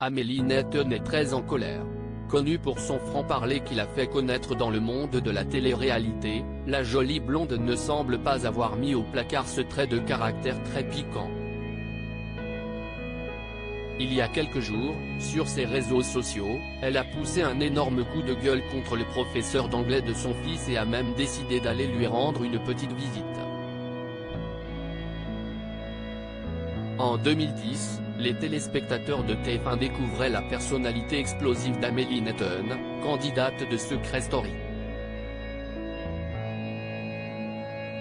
Amélie Netton est très en colère. Connue pour son franc-parler qui l'a fait connaître dans le monde de la télé-réalité, la jolie blonde ne semble pas avoir mis au placard ce trait de caractère très piquant. Il y a quelques jours, sur ses réseaux sociaux, elle a poussé un énorme coup de gueule contre le professeur d'anglais de son fils et a même décidé d'aller lui rendre une petite visite. En 2010, les téléspectateurs de TF1 découvraient la personnalité explosive d'Amélie Netton, candidate de Secret Story.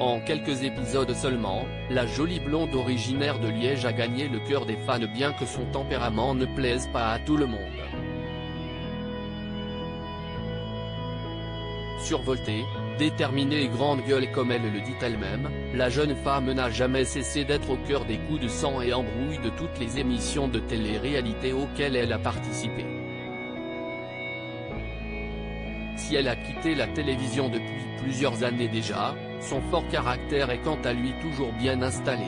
En quelques épisodes seulement, la jolie blonde originaire de Liège a gagné le cœur des fans bien que son tempérament ne plaise pas à tout le monde. Survoltée, déterminée et grande gueule comme elle le dit elle-même, la jeune femme n'a jamais cessé d'être au cœur des coups de sang et embrouilles de toutes les émissions de télé-réalité auxquelles elle a participé. Si elle a quitté la télévision depuis plusieurs années déjà, son fort caractère est quant à lui toujours bien installé.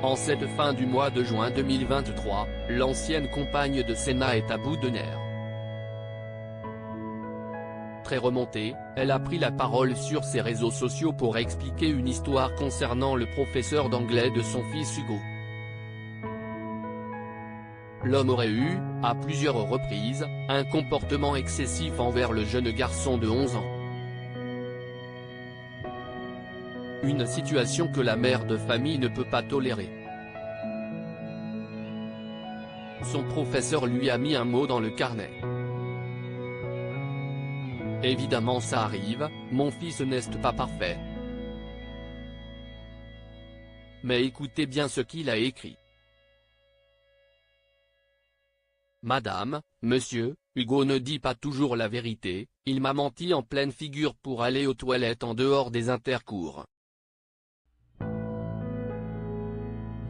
En cette fin du mois de juin 2023, l'ancienne compagne de Senna est à bout de nerfs. Très remontée, elle a pris la parole sur ses réseaux sociaux pour expliquer une histoire concernant le professeur d'anglais de son fils Hugo. L'homme aurait eu, à plusieurs reprises, un comportement excessif envers le jeune garçon de 11 ans. Une situation que la mère de famille ne peut pas tolérer. Son professeur lui a mis un mot dans le carnet. Évidemment ça arrive, mon fils n'est pas parfait. Mais écoutez bien ce qu'il a écrit. Madame, monsieur, Hugo ne dit pas toujours la vérité, il m'a menti en pleine figure pour aller aux toilettes en dehors des intercours.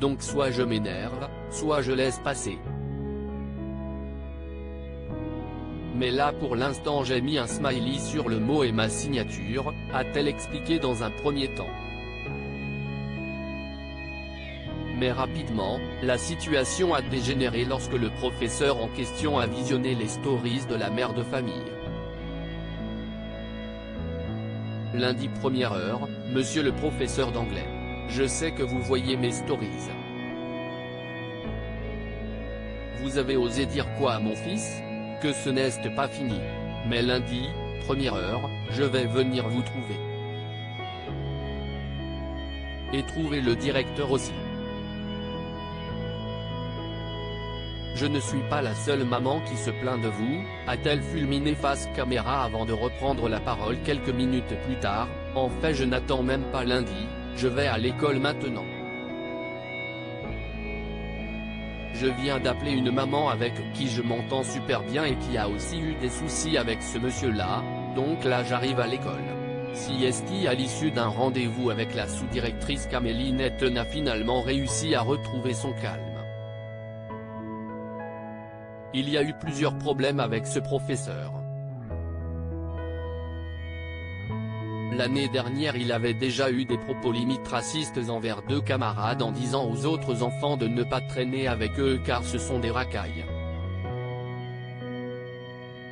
Donc soit je m'énerve, soit je laisse passer. Mais là pour l'instant j'ai mis un smiley sur le mot et ma signature, a-t-elle expliqué dans un premier temps. Mais rapidement, la situation a dégénéré lorsque le professeur en question a visionné les stories de la mère de famille. Lundi 1er heure, monsieur le professeur d'anglais. Je sais que vous voyez mes stories. Vous avez osé dire quoi à mon fils? Que ce n'est pas fini. Mais lundi, 1er heure, je vais venir vous trouver. Et trouver le directeur aussi. Je ne suis pas la seule maman qui se plaint de vous, a-t-elle fulminé face caméra avant de reprendre la parole quelques minutes plus tard. En fait je n'attends même pas lundi, je vais à l'école maintenant. Je viens d'appeler une maman avec qui je m'entends super bien et qui a aussi eu des soucis avec ce monsieur-là, donc là j'arrive à l'école. Si à l'issue d'un rendez-vous avec la sous-directrice qu'Amélie Netton a finalement réussi à retrouver son calme. Il y a eu plusieurs problèmes avec ce professeur. L'année dernière il avait déjà eu des propos limite racistes envers deux camarades en disant aux autres enfants de ne pas traîner avec eux car ce sont des racailles.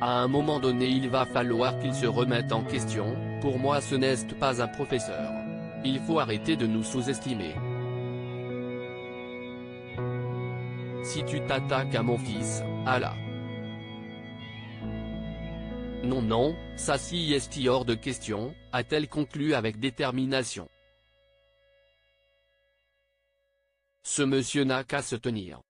À un moment donné il va falloir qu'il se remette en question, pour moi ce n'est pas un professeur. Il faut arrêter de nous sous-estimer. Si tu t'attaques à mon fils, Allah. Non, ça si est hors de question, a-t-elle conclu avec détermination. Ce monsieur n'a qu'à se tenir.